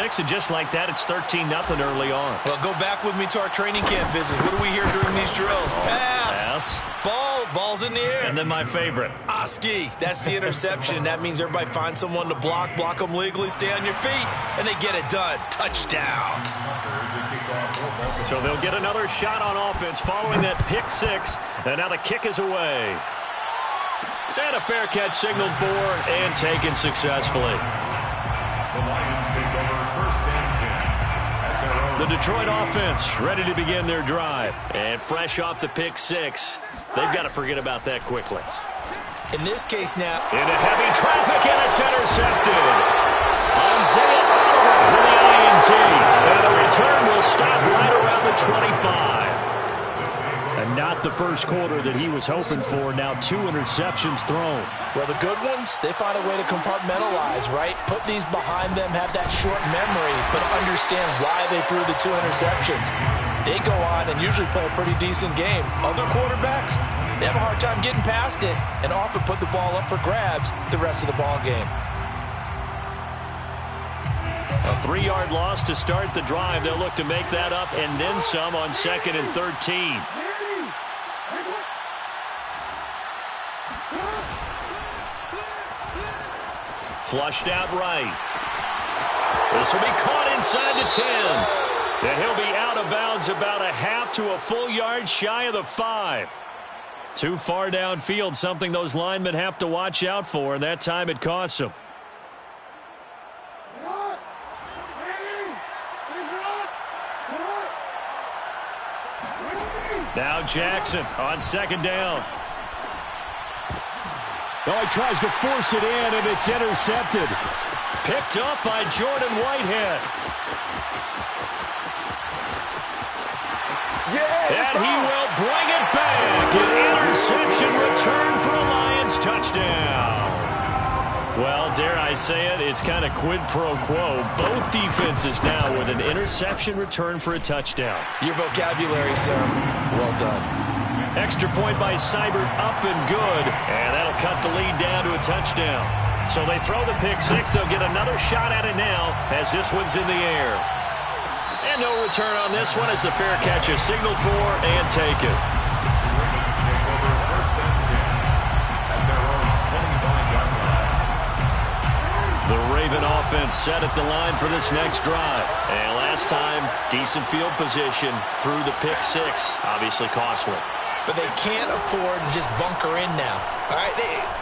6, and just like that, it's 13-0 early on. Well, go back with me to our training camp visit. What do we hear during these drills? Pass. Ball's in the air. And then my favorite. Oski. That's the interception. That means everybody find someone to block them legally, stay on your feet, and they get it done. Touchdown. So they'll get another shot on offense following that pick 6, and now the kick is away. And a fair catch signaled for and taken successfully. The Lions take over first and 10. The Detroit offense ready to begin their drive. And fresh off the pick 6, they've got to forget about that quickly. In this case now. Into heavy traffic, and it's intercepted. Isaiah Oliver with the INT. And the return will stop right around the 25. And not the first quarter that he was hoping for. Now 2 interceptions thrown. Well, the good ones, they find a way to compartmentalize, right? Put these behind them, have that short memory, but understand why they threw the 2 interceptions. They go on and usually play a pretty decent game. Other quarterbacks, they have a hard time getting past it and often put the ball up for grabs the rest of the ball game. A 3-yard loss to start the drive. They'll look to make that up and then some on 2nd and 13. Flushed out right. This will be caught inside the 10. And he'll be out of bounds about a half to a full yard shy of the 5. Too far downfield, something those linemen have to watch out for, and that time it costs them. Now Jackson on 2nd down. Oh, he tries to force it in, and it's intercepted. Picked up by Jordan Whitehead. And he will bring it back. An interception return for a Lions touchdown. Well, dare I say it, it's kind of quid pro quo. Both defenses now with an interception return for a touchdown. Your vocabulary, sir. Well done. Extra point by Seibert, up and good. And that'll cut the lead down to a touchdown. So they throw the pick 6. They'll get another shot at it now as this one's in the air. And no return on this one as the fair catch is signaled for and taken. The Ravens take over first and 10 at their own 25-yard line. The Raven offense set at the line for this next drive. And last time, decent field position through the pick 6. Obviously costly. But they can't afford to just bunker in now. All right,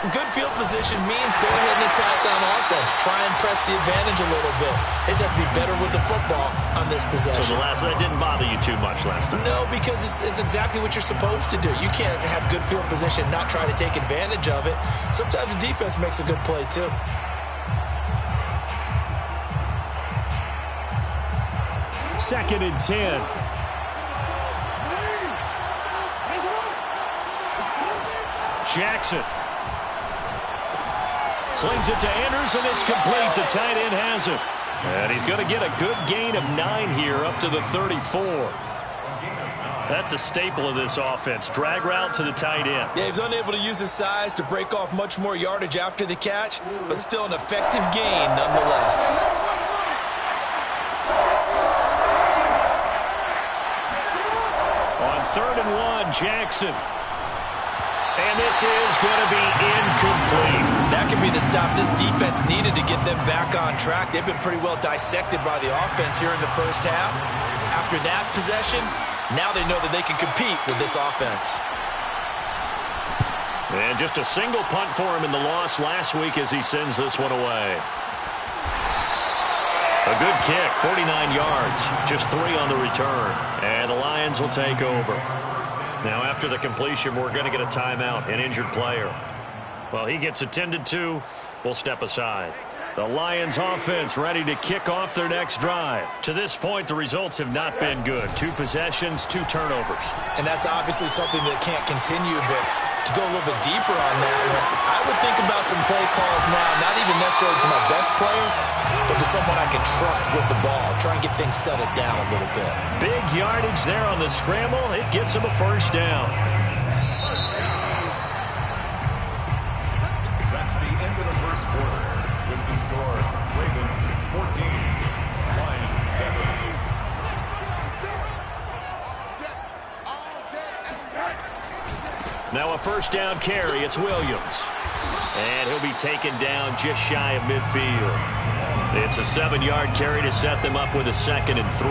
good field position means go ahead and attack on offense. Try and press the advantage a little bit. They just have to be better with the football on this possession. So the last one didn't bother you too much last time? No, because it's exactly what you're supposed to do. You can't have good field position and not try to take advantage of it. Sometimes the defense makes a good play too. Second and 10. Jackson slings it to Anderson. It's complete. The tight end has it. And he's going to get a good gain of 9 here up to the 34. That's a staple of this offense. Drag route to the tight end. Yeah, he's unable to use his size to break off much more yardage after the catch, but still an effective gain nonetheless. On 3rd and 1, Jackson. And this is going to be incomplete. That could be the stop this defense needed to get them back on track. They've been pretty well dissected by the offense here in the first half. After that possession, now they know that they can compete with this offense. And just a single punt for him in the loss last week as he sends this one away. A good kick, 49 yards, just 3 on the return. And the Lions will take over. Now, after the completion, we're going to get a timeout, an injured player. Well, he gets attended to. We'll step aside. The Lions offense ready to kick off their next drive. To this point, the results have not been good. 2 possessions, 2 turnovers. And that's obviously something that can't continue, but to go a little bit deeper on that one, I would think about some play calls now, not even necessarily to my best player, but to someone I can trust with the ball. Try and get things settled down a little bit. Big yardage there on the scramble. It gets him a first down. That's the end of the first quarter with the score Ravens 14, Now a first down carry. It's Williams. And he'll be taken down just shy of midfield. It's a 7-yard carry to set them up with a 2nd and 3.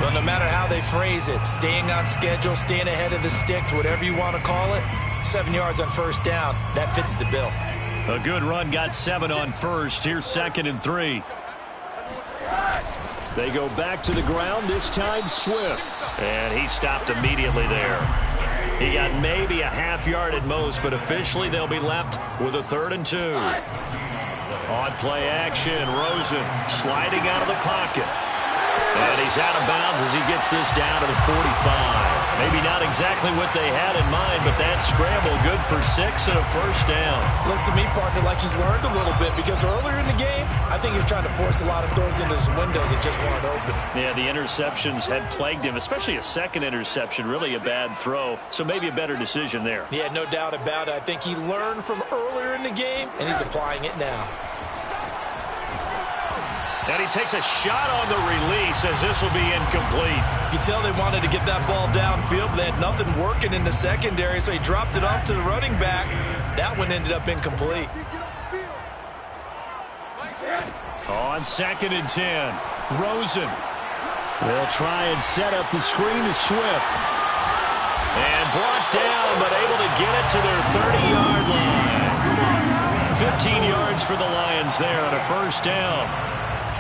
Well, no matter how they phrase it, staying on schedule, staying ahead of the sticks, whatever you want to call it, 7 yards on first down, that fits the bill. A good run got 7 on first. Here's 2nd and 3. They go back to the ground, this time Swift. And he stopped immediately there. He got maybe a half yard at most, but officially they'll be left with a 3rd and 2. On play action, Rosen sliding out of the pocket. And he's out of bounds as he gets this down to the 45. Maybe not exactly what they had in mind, but that scramble good for 6 and a first down. Looks to me, partner, like he's learned a little bit, because earlier in the game, I think he was trying to force a lot of throws into some windows that just weren't open. Yeah, the interceptions had plagued him, especially a second interception, really a bad throw. So maybe a better decision there. Yeah, no doubt about it. I think he learned from earlier in the game, and he's applying it now. And he takes a shot on the release as this will be incomplete. You can tell they wanted to get that ball downfield, but they had nothing working in the secondary, so he dropped it off to the running back. That one ended up incomplete. On 2nd and 10, Rosen. They'll try and set up the screen to Swift. And brought down, but able to get it to their 30-yard line. 15 yards for the Lions there on a first down.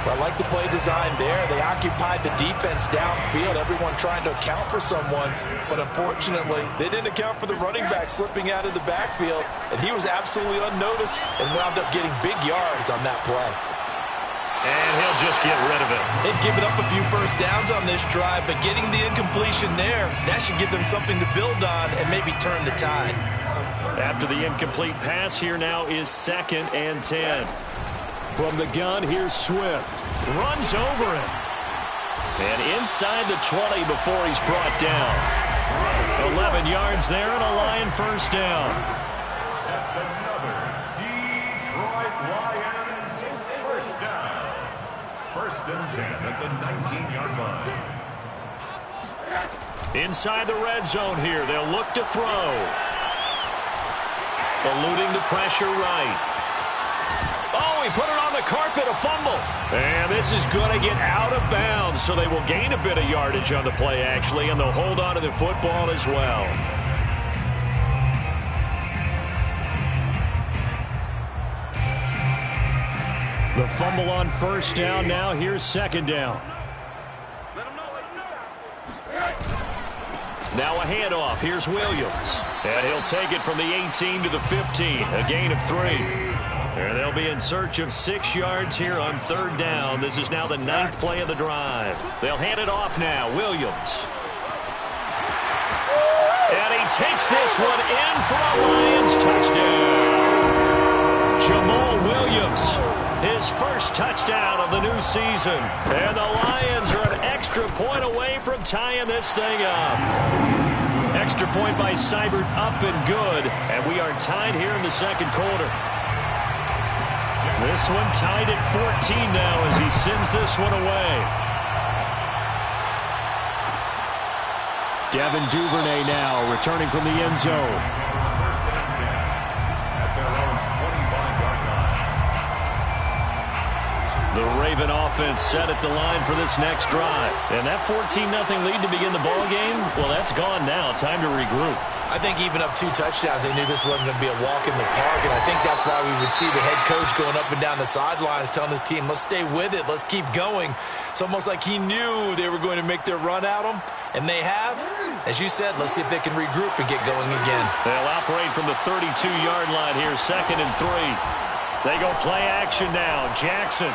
Well, I like the play design there. They occupied the defense downfield, everyone trying to account for someone. But unfortunately, they didn't account for the running back slipping out of the backfield. And he was absolutely unnoticed and wound up getting big yards on that play. And he'll just get rid of it. They've given up a few first downs on this drive, but getting the incompletion there, that should give them something to build on and maybe turn the tide. After the incomplete pass, here now is 2nd and 10. From the gun, here's Swift. Runs over it. And inside the 20 before he's brought down. 11 yards there and a Lion first down. That's another Detroit Lions first down. 1st and 10 at the 19-yard line. Inside the red zone here. They'll look to throw. Eluding the pressure right. Oh, he put it on the carpet, a fumble. And this is going to get out of bounds, so they will gain a bit of yardage on the play, actually, and they'll hold on to the football as well. The fumble on first down. Now here's 2nd down. Now a handoff. Here's Williams. And he'll take it from the 18 to the 15. A gain of 3. And they'll be in search of 6 yards here on 3rd down. This is now the 9th play of the drive. They'll hand it off now. Williams. And he takes this one in for a Lions touchdown. Jamal Williams, his first touchdown of the new season. And the Lions are an extra point away from tying this thing up. Extra point by Seibert, up and good. And we are tied here in the 2nd quarter. This one tied at 14 now as he sends this one away. Devin Duvernay now returning from the end zone. 1st and 10 at their own 25-yard line. The Raven offense set at the line for this next drive. And that 14-0 lead to begin the ball game, well, that's gone now. Time to regroup. I think even up 2 touchdowns, they knew this wasn't going to be a walk in the park, and I think that's why we would see the head coach going up and down the sidelines telling his team, let's stay with it, let's keep going. It's almost like he knew they were going to make their run at him, and they have. As you said, let's see if they can regroup and get going again. They'll operate from the 32-yard line here, 2nd and 3. They go play action now. Jackson.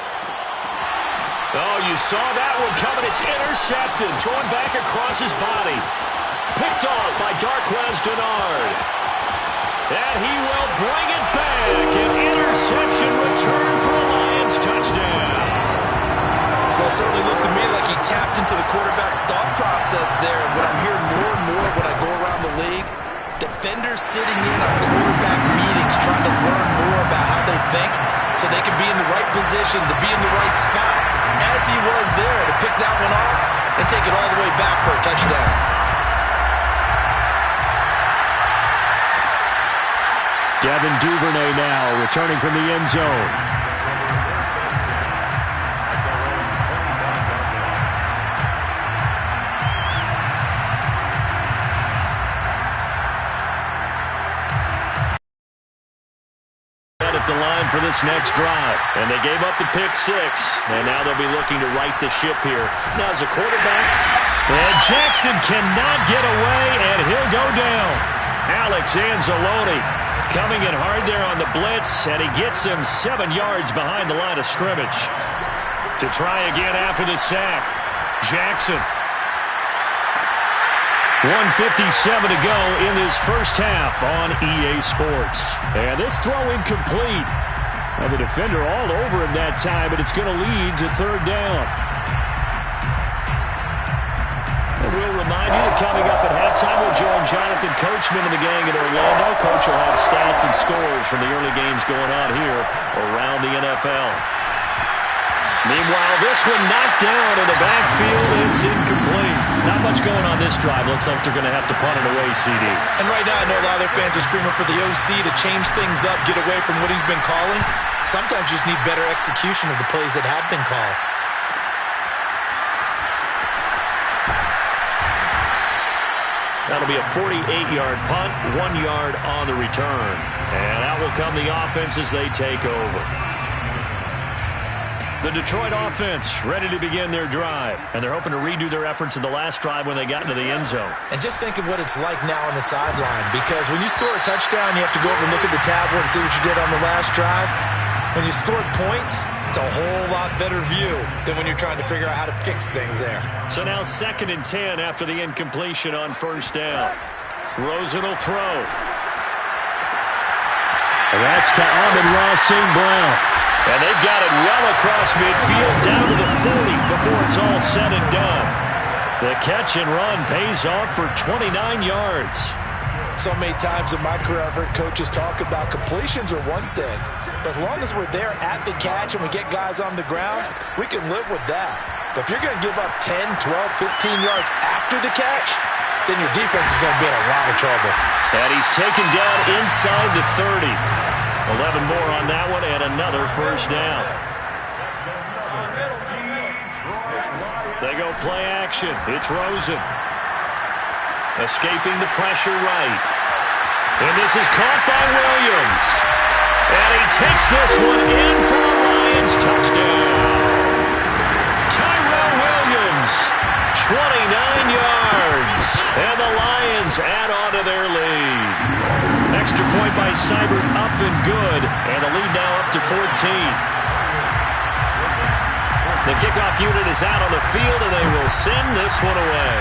Oh, you saw that one coming. It's intercepted. Thrown back across his body. Picked off by Darquez Dennard. And he will bring it back. An interception return for a Lions touchdown. Well, it certainly looked to me like he tapped into the quarterback's thought process there. And what I'm hearing more and more when I go around the league, defenders sitting in on quarterback meetings trying to learn more about how they think so they can be in the right position to be in the right spot, as he was there to pick that one off and take it all the way back for a touchdown. Devin Duvernay now returning from the end zone. At the line for this next drive. And they gave up the pick six. And now they'll be looking to right the ship here. Now as a quarterback. And Jackson cannot get away, and he'll go down. Alex Anzalone coming in hard there on the blitz, and he gets him 7 yards behind the line of scrimmage. To try again after the sack. Jackson. 1:57 to go in this first half on EA Sports. And this throw incomplete. Now the defender all over him that time, but it's going to lead to third down. And we'll remind you that coming up at halftime, we'll join Jonathan Coachman and the gang in Orlando. Coach will have stats and scores from the early games going on here around the NFL. Meanwhile, this one knocked down in the backfield. It's incomplete. Not much going on this drive. Looks like they're going to have to punt it away, CD. And right now, I know a lot of their fans are screaming for the OC to change things up, get away from what he's been calling. Sometimes you just need better execution of the plays that have been called. That'll be a 48-yard punt, 1 yard on the return. And out will come the offense as they take over. The Detroit offense ready to begin their drive. And they're hoping to redo their efforts in the last drive when they got into the end zone. And just think of what it's like now on the sideline. Because when you score a touchdown, you have to go over and look at the tablet and see what you did on the last drive. When you scored points, it's a whole lot better view than when you're trying to figure out how to fix things there. So now 2nd and 10 after the incompletion on first down. Rosen will throw. And that's to Amon-Ra St. Brown. And they've got it well across midfield down to the 40 before it's all said and done. The catch and run pays off for 29 yards. So many times in my career I've heard coaches talk about completions are one thing. But as long as we're there at the catch and we get guys on the ground, we can live with that. But if you're going to give up 10, 12, 15 yards after the catch, then your defense is going to be in a lot of trouble. And he's taken down inside the 30. 11 more on that one and another first down. They go play action. It's Rosen. Escaping the pressure right. And this is caught by Williams. And he takes this one in for a Lions touchdown. Tyrell Williams, 29 yards. And the Lions add on to their lead. Extra point by Seibert up and good. And the lead now up to 14. The kickoff unit is out on the field, and they will send this one away.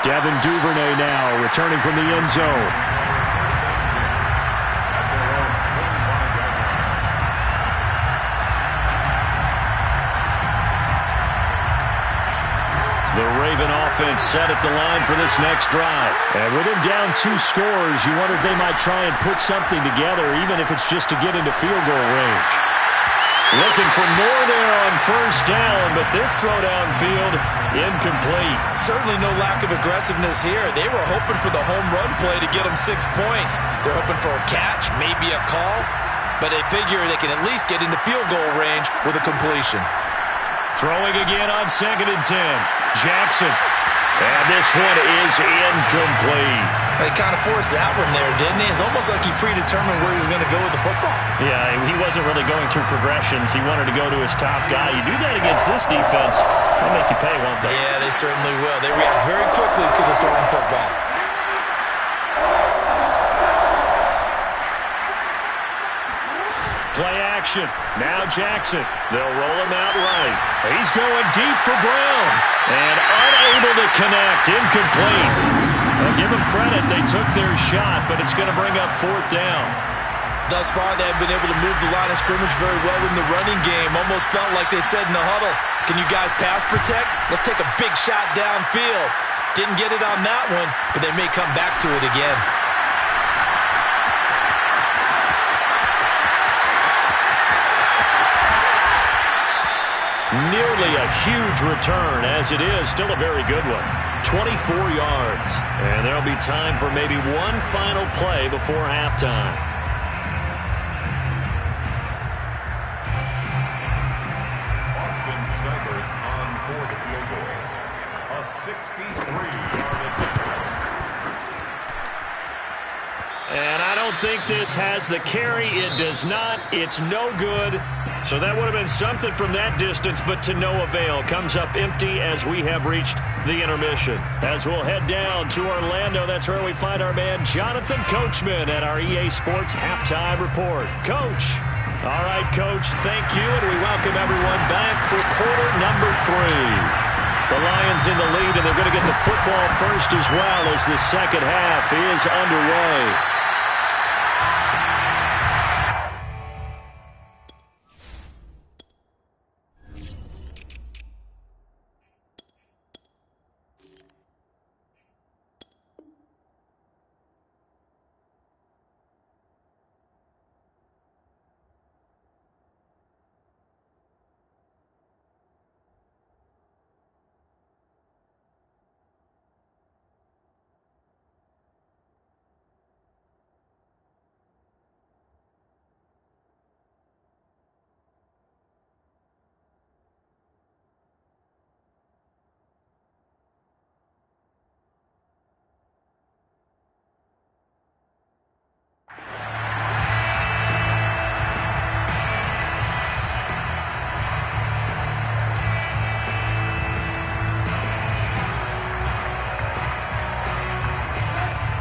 Devin Duvernay now returning from the end zone. The Raven offense set at the line for this next drive. And with him down 2 scores, you wonder if they might try and put something together, even if it's just to get into field goal range. Looking for more there on first down, but this throw downfield, incomplete. Certainly no lack of aggressiveness here. They were hoping for the home run play to get them 6 points. They're hoping for a catch, maybe a call, but they figure they can at least get into field goal range with a completion. Throwing again on 2nd and 10. Jackson. And this one is incomplete. They kind of forced that one there, didn't he? It's almost like he predetermined where he was going to go with the football. Yeah, he wasn't really going through progressions. He wanted to go to his top guy. You do that against this defense, they'll make you pay, won't they? Yeah, they certainly will. They react very quickly to the thrown football. Play action. Now Jackson. They'll roll him out right. He's going deep for Brown. And unable to connect. Incomplete. Well, give them credit. They took their shot, but it's going to bring up 4th down. Thus far, they have been able to move the line of scrimmage very well in the running game. Almost felt like they said in the huddle, can you guys pass protect? Let's take a big shot downfield. Didn't get it on that one, but they may come back to it again. Nearly a huge return, as it is still a very good one. 24 yards. And there'll be time for maybe one final play before halftime. Austin Seibert on for the field goal. A 63-yard attempt. And I don't think this has the carry. It does not. It's no good. So that would have been something from that distance, but to no avail. Comes up empty as we have reached the intermission. As we'll head down to Orlando, that's where we find our man Jonathan Coachman at our EA Sports Halftime Report. Coach. All right, Coach, thank you, and we welcome everyone back for quarter number 3. The Lions in the lead, and they're going to get the football first as well as the second half is underway.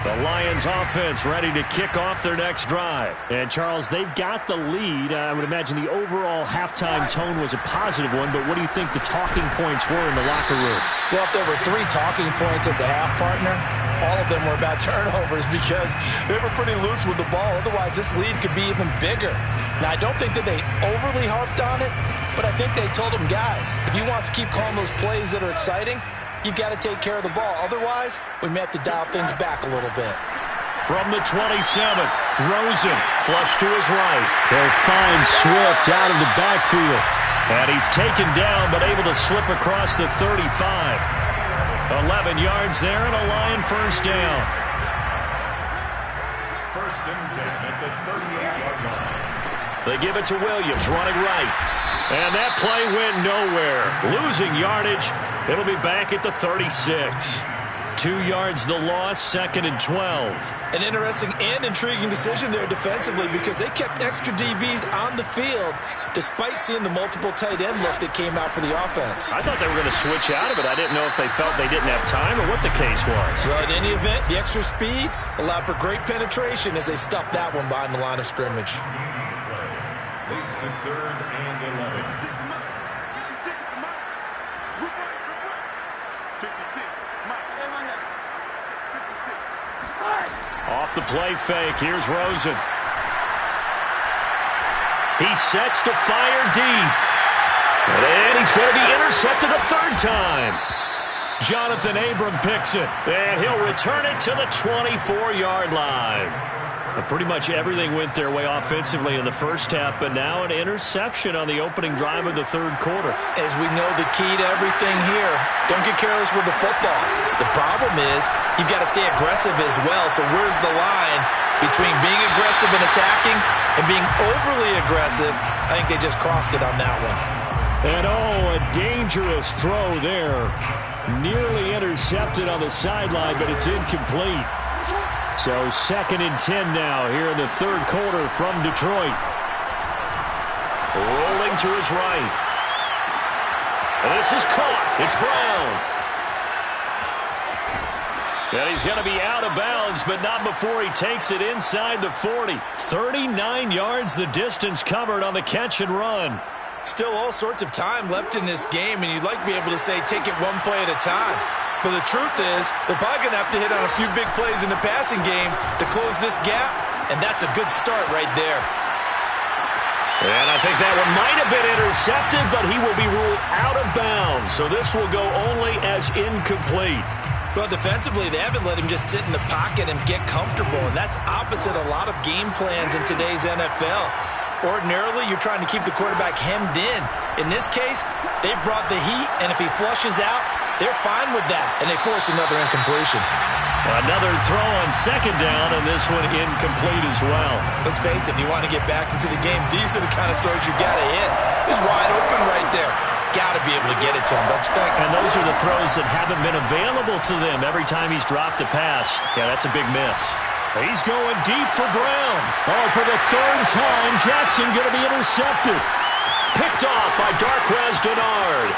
The Lions offense ready to kick off their next drive. And, Charles, they've got the lead. I would imagine the overall halftime tone was a positive one, but what do you think the talking points were in the locker room? Well, if there were 3 talking points at the half, partner, all of them were about turnovers because they were pretty loose with the ball. Otherwise, this lead could be even bigger. Now, I don't think that they overly harped on it, but I think they told them, guys, if you want to keep calling those plays that are exciting, you've got to take care of the ball. Otherwise, we may have to dial things back a little bit. From the 27, Rosen, flush to his right. They'll find Swift out of the backfield. And he's taken down, but able to slip across the 35. 11 yards there and a Lion first down. First and 10 at the 38-yard line. They give it to Williams, running right. And that play went nowhere. Losing yardage. It'll be back at the 36. 2 yards the loss, 2nd and 12. An interesting and intriguing decision there defensively because they kept extra DBs on the field despite seeing the multiple tight end look that came out for the offense. I thought they were going to switch out of it. I didn't know if they felt they didn't have time or what the case was. Well, in any event, the extra speed allowed for great penetration as they stuffed that one behind the line of scrimmage. Leads to 3rd and 11. 56. Off the play fake, here's Rosen. He sets to fire deep. And he's going to be intercepted a 3rd time. Jonathan Abram picks it, and he'll return it to the 24-yard line. Pretty much everything went their way offensively in the first half, but now an interception on the opening drive of the 3rd quarter. As we know, the key to everything here, don't get careless with the football. The problem is you've got to stay aggressive as well. So where's the line between being aggressive and attacking and being overly aggressive? I think they just crossed it on that one. And a dangerous throw there. Nearly intercepted on the sideline, but it's incomplete. So 2nd and 10 now here in the 3rd quarter from Detroit. Rolling to his right. And this is caught. It's Brown. And he's going to be out of bounds, but not before he takes it inside the 40. 39 yards the distance covered on the catch and run. Still all sorts of time left in this game, and you'd like to be able to say take it one play at a time. But the truth is, they're probably going to have to hit on a few big plays in the passing game to close this gap, and that's a good start right there. And I think that one might have been intercepted, but he will be ruled out of bounds. So this will go only as incomplete. Well, defensively, they haven't let him just sit in the pocket and get comfortable, and that's opposite a lot of game plans in today's NFL. Ordinarily, you're trying to keep the quarterback hemmed in. In this case, they brought the heat, and if he flushes out, they're fine with that, and they force another incompletion. Another throw on second down, and this one incomplete as well. Let's face it, if you want to get back into the game, these are the kind of throws you got to hit. He's wide open right there. Got to be able to get it to him, don't you think? And those are the throws that haven't been available to them every time he's dropped a pass. Yeah, that's a big miss. He's going deep for Brown. Oh, for the third time, Jackson going to be intercepted. Picked off by Darquez Dennard.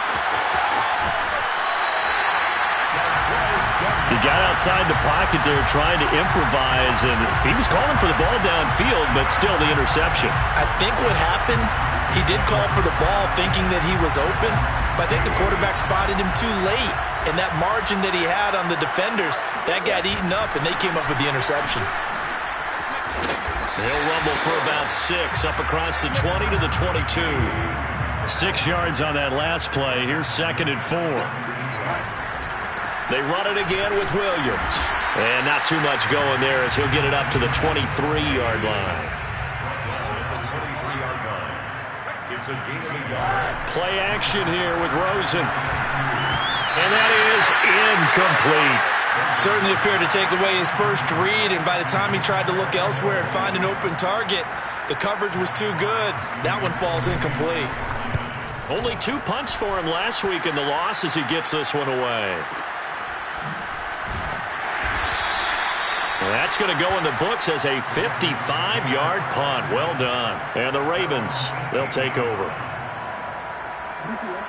He got outside the pocket there trying to improvise, and he was calling for the ball downfield, but still the interception. I think what happened, he did call for the ball thinking that he was open, but I think the quarterback spotted him too late. And that margin that he had on the defenders, that got eaten up, and they came up with the interception. He'll rumble for about 6, up across the 20 to the 22. 6 yards on that last play. Here's 2nd and 4. They run it again with Williams. And not too much going there as he'll get it up to the 23-yard line. Play action here with Rosen. And that is incomplete. Certainly appeared to take away his first read, and by the time he tried to look elsewhere and find an open target, the coverage was too good. That one falls incomplete. Only 2 punts for him last week in the loss as he gets this one away. That's going to go in the books as a 55-yard punt. Well done. And the Ravens, they'll take over.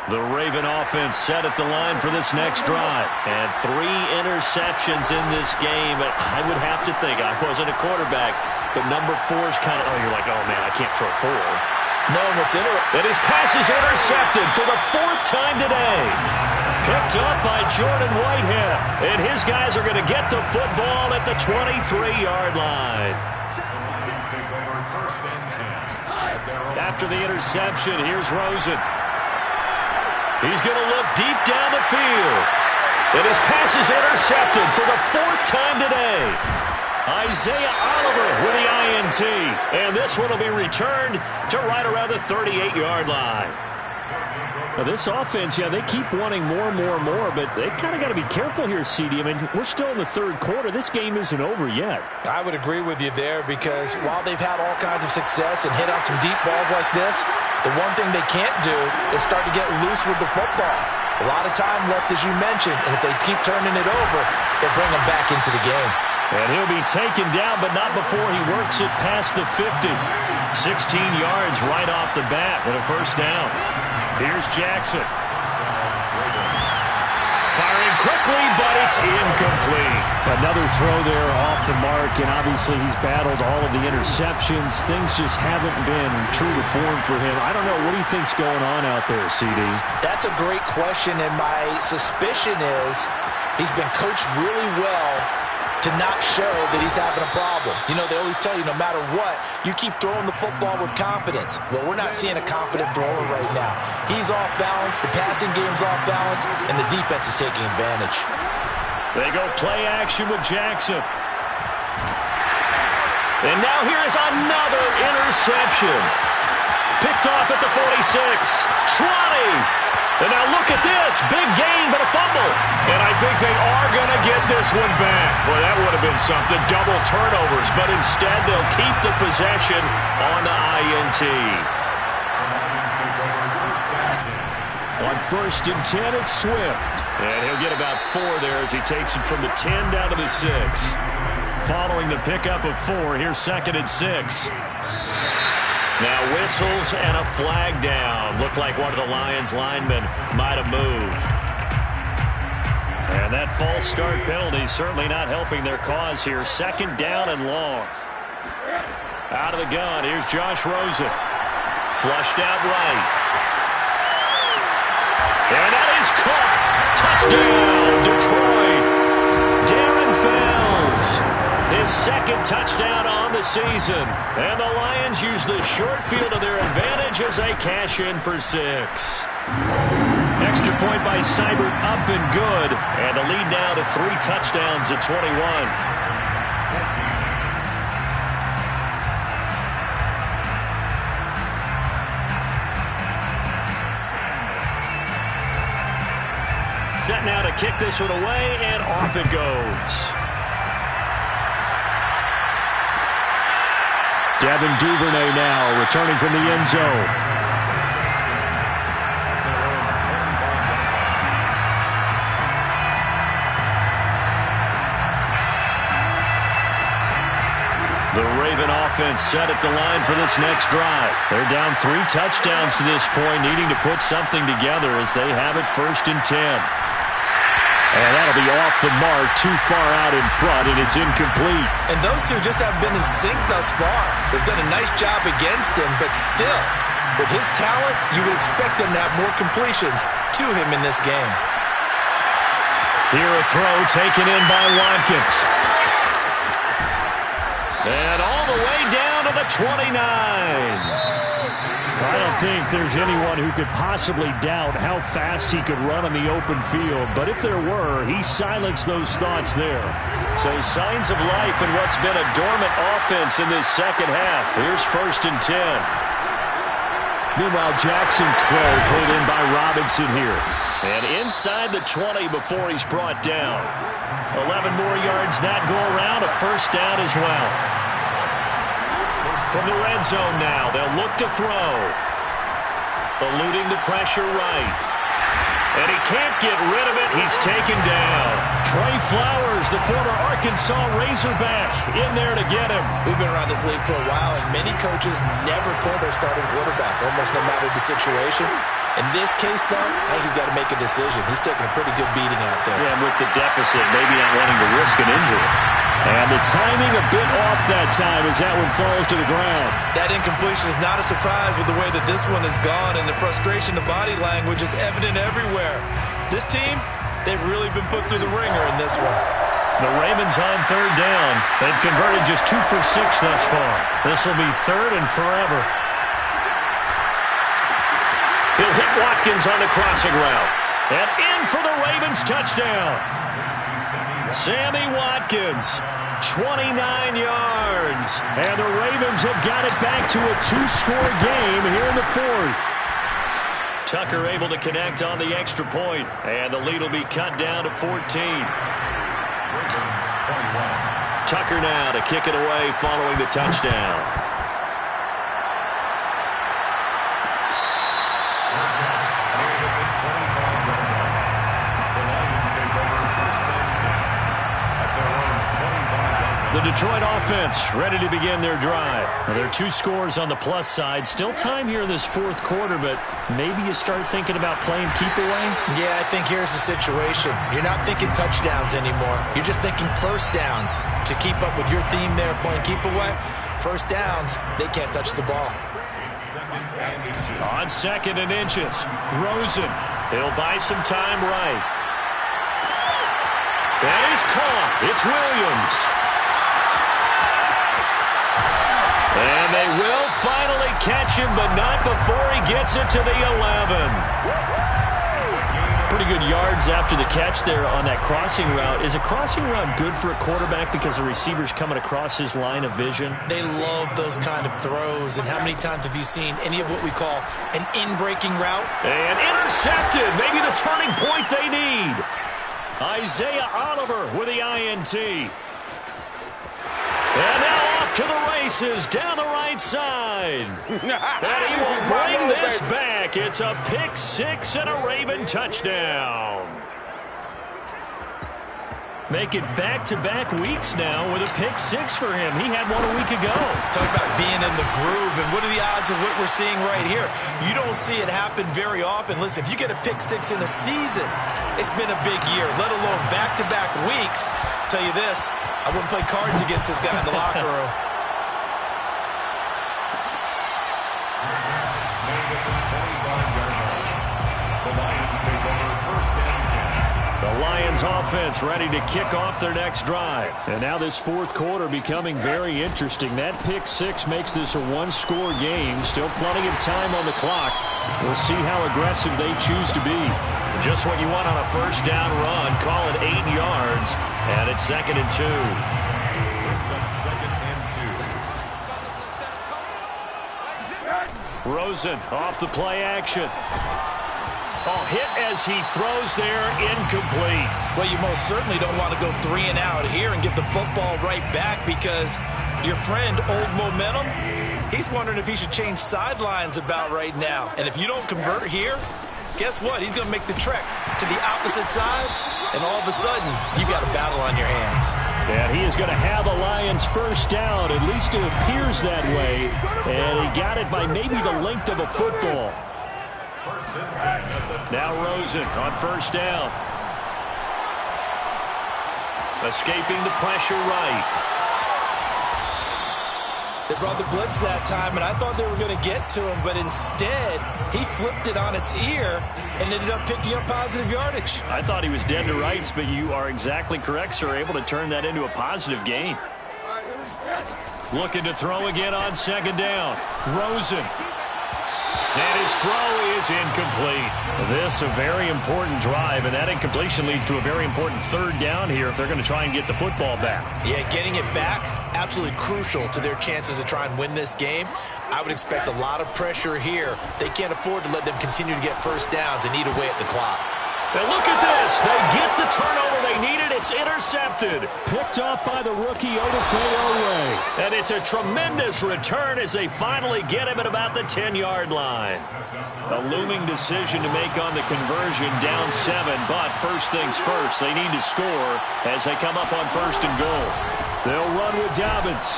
The Raven offense set at the line for this next drive. And 3 interceptions in this game. I would have to think, I wasn't a quarterback, but number 4 is kind of, you're like, oh, man, I can't throw 4. No, what's interesting? And his pass is intercepted for the 4th time today. Picked up by Jordan Whitehead. And his guys are going to get the football at the 23-yard line. After the interception, here's Rosen. He's going to look deep down the field. And his pass is intercepted for the 4th time today. Isaiah Oliver with the INT. And this one will be returned to right around the 38-yard line. Now this offense, yeah, they keep wanting more, but they kind of got to be careful here, CD. I mean, we're still in the 3rd quarter. This game isn't over yet. I would agree with you there because while they've had all kinds of success and hit on some deep balls like this, the one thing they can't do is start to get loose with the football. A lot of time left, as you mentioned, and if they keep turning it over, they'll bring them back into the game. And he'll be taken down, but not before he works it past the 50. 16 yards right off the bat and a 1st down. Here's Jackson. Firing quickly, but it's incomplete. Another throw there off the mark, and obviously he's battled all of the interceptions. Things just haven't been true to form for him. I don't know. What do you think's going on out there, CD? That's a great question, and my suspicion is he's been coached really well to not show that he's having a problem. You know, they always tell you no matter what, you keep throwing the football with confidence. Well, we're not seeing a confident thrower right now. He's off balance, the passing game's off balance, and the defense is taking advantage. They go play action with Jackson. And now here is another interception. Picked off at the 46. 20. And now look at this. Big gain, but a fumble. And I think they are going to get this one back. Boy, that would have been something. Double turnovers. But instead, they'll keep the possession on the INT. On 1st and 10, it's Swift. And he'll get about 4 there as he takes it from the 10 down to the 6. Following the pickup of 4, here's 2nd and 6. Now whistles and a flag down. Looked like one of the Lions linemen might have moved. And that false start penalty certainly not helping their cause here. 2nd down and long. Out of the gun, here's Josh Rosen. Flushed out right. And that is caught. Touchdown, Detroit. Darren Fells. His 2nd touchdown on the season. And the Lions use the short field to their advantage as they cash in for 6. Extra point by Seibert up and good. And the lead now to 3 touchdowns at 21. set now to kick this one away, and off it goes. Devin Duvernay now returning from the end zone. The Raven offense set at the line for this next drive. They're down 3 touchdowns to this point, needing to put something together as they have it 1st and 10. And that'll be off the mark, too far out in front, and it's incomplete. And those two just haven't been in sync thus far. They've done a nice job against him, but still, with his talent, you would expect them to have more completions to him in this game. Here a throw taken in by Watkins. And all the way down to the 29. I don't think there's anyone who could possibly doubt how fast he could run on the open field. But if there were, he silenced those thoughts there. So signs of life in what's been a dormant offense in this second half. Here's 1st and 10. Meanwhile, Jackson's throw pulled in by Robinson here. And inside the 20 before he's brought down. 11 more yards that go around, a 1st down as well. From the red zone now, they'll look to throw. Eluding the pressure right. And he can't get rid of it. He's taken down. Trey Flowers, the former Arkansas Razorback, in there to get him. We've been around this league for a while, and many coaches never pull their starting quarterback, almost no matter the situation. In this case, though, I think he's got to make a decision. He's taking a pretty good beating out there. Yeah, and with the deficit, maybe not wanting to risk an injury. And the timing a bit off that time as that one falls to the ground. That incompletion is not a surprise with the way that this one has gone, and the frustration, the body language is evident everywhere. This team, they've really been put through the ringer in this one. The Ravens on 3rd down. They've converted just 2 for 6 thus far. This will be 3rd and forever. He'll hit Watkins on the crossing route. And in for the Ravens touchdown. Sammy Watkins, 29 yards. And the Ravens have got it back to a 2-score game here in the 4th. Tucker able to connect on the extra point. And the lead will be cut down to 14. Tucker now to kick it away following the touchdown. The Detroit offense ready to begin their drive. Now, there are 2 scores on the plus side. Still time here in this 4th quarter, but maybe you start thinking about playing keep away? Yeah, I think here's the situation. You're not thinking touchdowns anymore. You're just thinking 1st downs. To keep up with your theme there, playing keep away, 1st downs, they can't touch the ball. On 2nd and inches, Rosen. He'll buy some time right. That is caught. It's Williams. And they will finally catch him, but not before he gets it to the 11. Pretty good yards after the catch there on that crossing route. Is a crossing route good for a quarterback because the receiver's coming across his line of vision? They love those kind of throws. And how many times have you seen any of what we call an in-breaking route? And intercepted. Maybe the turning point they need. Isaiah Oliver with the INT. And now off to the races down the right side. And he will bring this back. It's a pick 6 and a Raven touchdown. Make it back-to-back weeks now with a pick 6 for him. He had one a week ago. Talk about being in the groove, and what are the odds of what we're seeing right here? You don't see it happen very often. Listen, if you get a pick 6 in a season, it's been a big year, let alone back-to-back weeks. Tell you this, I wouldn't play cards against this guy in the locker room. The Lions offense ready to kick off their next drive. And now this 4th quarter becoming very interesting. That pick 6 makes this a 1-score game. Still plenty of time on the clock. We'll see how aggressive they choose to be. Just what you want on a 1st down run. Call it 8 yards. And it's 2nd and 2. It's 2nd and 2. Rosen off the play action. Oh, hit as he throws there, incomplete. Well, you most certainly don't want to go 3 and out here and give the football right back, because your friend, Old Momentum, he's wondering if he should change sidelines about right now. And if you don't convert here, guess what? He's going to make the trek to the opposite side, and all of a sudden, you got a battle on your hands. And he is going to have the Lions first down. At least it appears that way. And he got it by maybe the length of a football. Now Rosen on first down. Escaping the pressure right. They brought the blitz that time, and I thought they were going to get to him, but instead, he flipped it on its ear and ended up picking up positive yardage. I thought he was dead to rights, but you are exactly correct, sir. Able to turn that into a positive gain. Looking to throw again on second down. Rosen. And his throw is incomplete. This a very important drive, and that incompletion leads to a very important third down here if they're going to try and get the football back. Yeah, getting it back, absolutely crucial to their chances to try and win this game. I would expect a lot of pressure here. They can't afford to let them continue to get first downs and eat away at the clock. Now look at this. They get the turnover they needed. It's intercepted. Picked off by the rookie Odafe. And it's a tremendous return as they finally get him at about the 10-yard line. A looming decision to make on the conversion, down 7. But first things first, they need to score as they come up on first and goal. They'll run with Dobbins.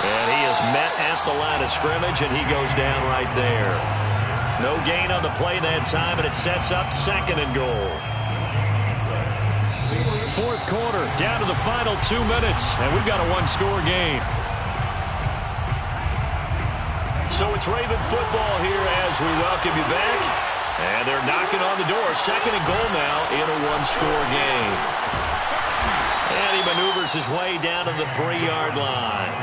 And he is met at the line of scrimmage, and he goes down right there. No gain on the play that time, and it sets up second and goal. Fourth quarter, down to the final 2 minutes, and we've got a one-score game. So it's Raven football here as we welcome you back. And they're knocking on the door. Second and goal now in a one-score game. And he maneuvers his way down to the 3-yard line.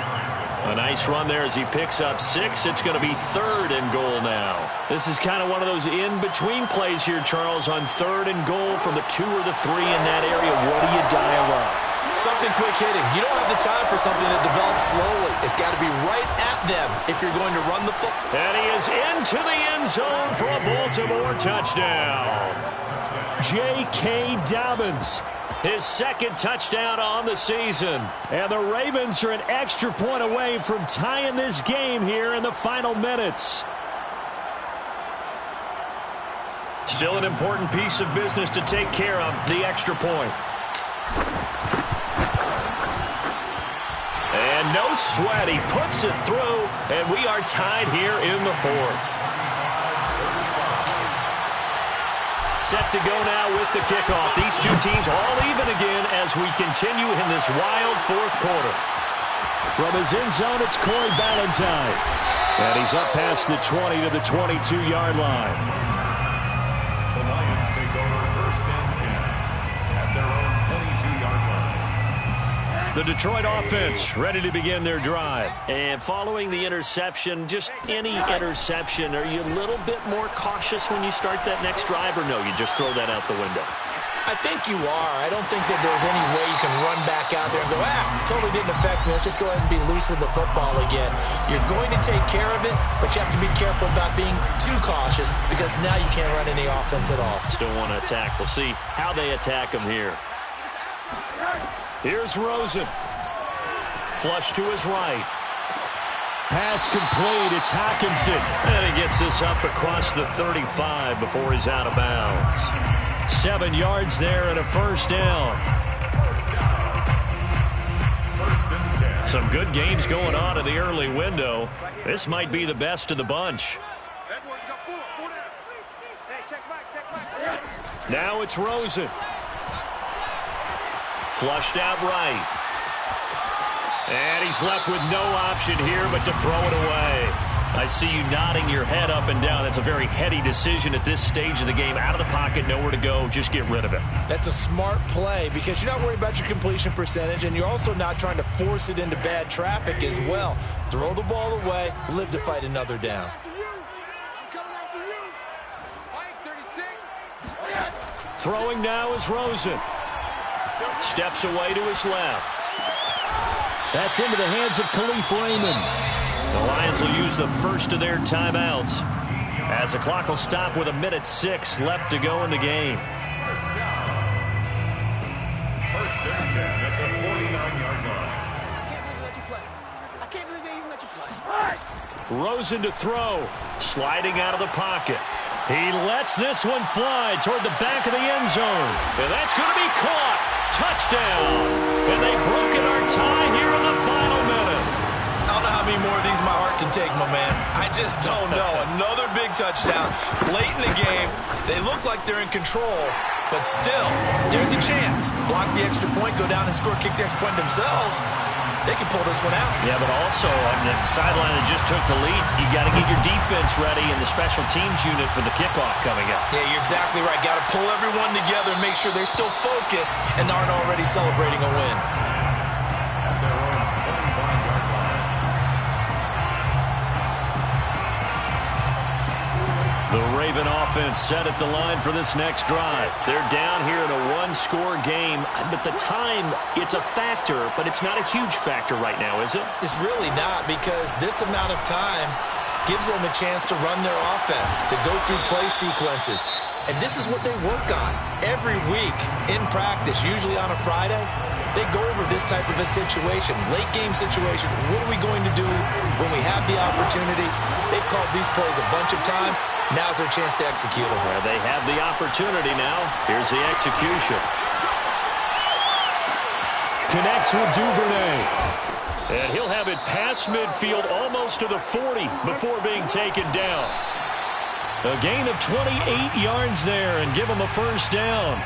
A nice run there as he picks up 6. It's going to be third and goal now. This is kind of one of those in-between plays here, Charles, on third and goal from the 2 or the 3 in that area. What do you dial up? Something quick hitting. You don't have the time for something that develops slowly. It's got to be right at them if you're going to run the football. And he is into the end zone for a Baltimore touchdown. J.K. Dobbins. His second touchdown on the season. And the Ravens are an extra point away from tying this game here in the final minutes. Still an important piece of business to take care of, the extra point. And no sweat, he puts it through, and we are tied here in the fourth. Set to go now with the kickoff. These two teams all even again as we continue in this wild fourth quarter. From his end zone, it's Corey Ballantyne. And he's up past the 20 to the 22-yard line. The Lions take over first and 10 at their own 22-yard line. The Detroit offense ready to begin their drive. And following the interception, just any interception, are you a little bit more cautious when you start that next drive, or no, you just throw that out the window? I think you are. I don't think that there's any way you can run back out there and go, totally didn't affect me. Let's just go ahead and be loose with the football again. You're going to take care of it, but you have to be careful about being too cautious because now you can't run any offense at all. Still want to attack. We'll see how they attack him here. Here's Rosen. Flush to his right. Pass complete. It's Hockenson. And he gets this up across the 35 before he's out of bounds. 7 yards there and a first down. First and 10. Some good games going on in the early window. This might be the best of the bunch. Now it's Rosen. Flushed out right. And he's left with no option here but to throw it away. I see you nodding your head up and down. That's a very heady decision at this stage of the game. Out of the pocket, nowhere to go. Just get rid of it. That's a smart play because you're not worried about your completion percentage, and you're also not trying to force it into bad traffic as well. Throw the ball away, live to fight another down. Throwing now is Rosen. Steps away to his left. That's into the hands of Khalif Raymond. The Lions will use the first of their timeouts. as the clock will stop with 1:06 left to go in the game. First down. First and 10 at the 49-yard line. I can't believe they let you play. I can't believe they even let you play. Rosen to throw, sliding out of the pocket. He lets this one fly toward the back of the end zone. And that's going to be caught. Touchdown. And they've broken our tie here in the final minute. I don't know how many more of these my heart can take, my man. I just don't know. Another big touchdown. Late in the game, they look like they're in control, but still, there's a chance. Block the extra point, go down and score, kick the extra point themselves. They can pull this one out. Yeah, but also on the sideline that just took the lead, you got to get your defense ready and the special teams unit for the kickoff coming up. Yeah, you're exactly right. Got to pull everyone together and make sure they're still focused and aren't already celebrating a win. At their own 25-yard line. The Raven offense set at the line for this next drive. They're down here in a one-score game, but the time, it's a factor, but it's not a huge factor right now, is it? It's really not, because this amount of time gives them a chance to run their offense, to go through play sequences. And this is what they work on every week in practice, usually on a Friday. They go over this type of a situation, late game situation. What are we going to do when we have the opportunity? They've called these plays a bunch of times. Now's their chance to execute them. Well, they have the opportunity now. Here's the execution. Connects with Duvernay. And he'll have it past midfield almost to the 40 before being taken down. A gain of 28 yards there and give him a first down.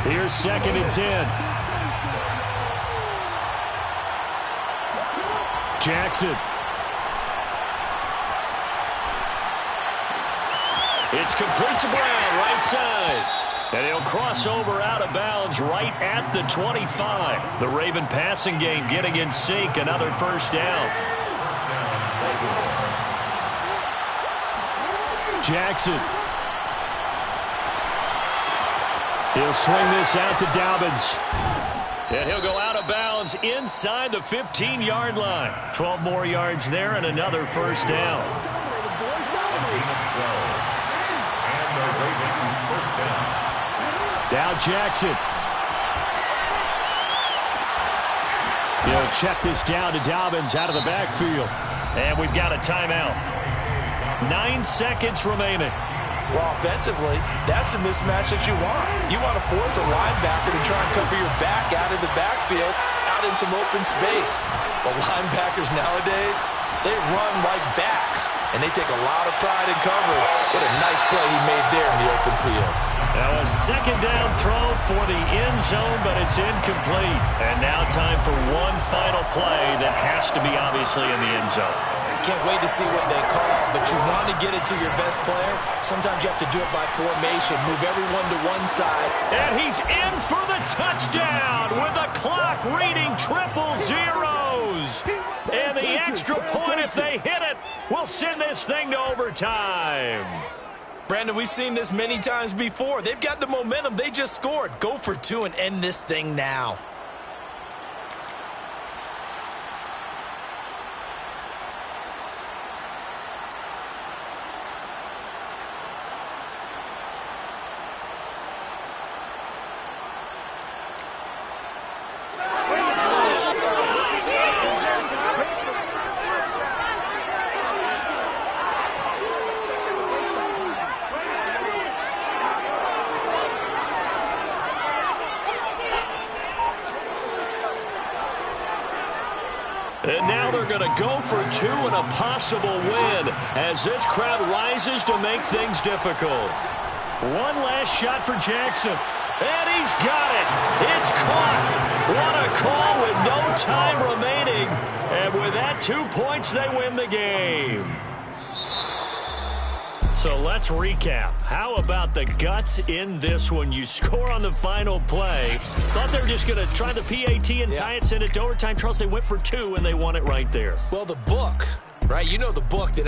Here's 2nd and 10. Jackson. It's complete to Brown, right side. And he'll cross over out of bounds right at the 25. The Raven passing game getting in sync. Another first down. Jackson. He'll swing this out to Dobbins. And he'll go out of bounds inside the 15-yard line. 12 more yards there and another first down. Now Jackson. He'll check this down to Dobbins out of the backfield. And we've got a timeout. 9 seconds remaining. Well, offensively, that's the mismatch that you want. You want to force a linebacker to try and cover your back out of the backfield, out in some open space. The linebackers nowadays, they run like backs, and they take a lot of pride in coverage. What a nice play he made there in the open field. Now a second down throw for the end zone, but it's incomplete. And now time for one final play that has to be obviously in the end zone. Can't wait to see what they call, but you want to get it to your best player. Sometimes you have to do it by formation. Move everyone to one side. And he's in for the touchdown with the clock reading 000s. And the extra point, if they hit it, will send this thing to overtime. Brandon, we've seen this many times before. They've got the momentum. They just scored. Go for two and end this thing now. And now they're going to go for two and a possible win as this crowd rises to make things difficult. One last shot for Jackson. And he's got it. It's caught. What a call with no time remaining. And with that, 2 points, they win the game. So let's recap. How about the guts in this one? You score on the final play. Thought they were just going to try the PAT and tie it, send it to overtime. Charles, they went for two, and they won it right there. Well, the book, right? You know the book that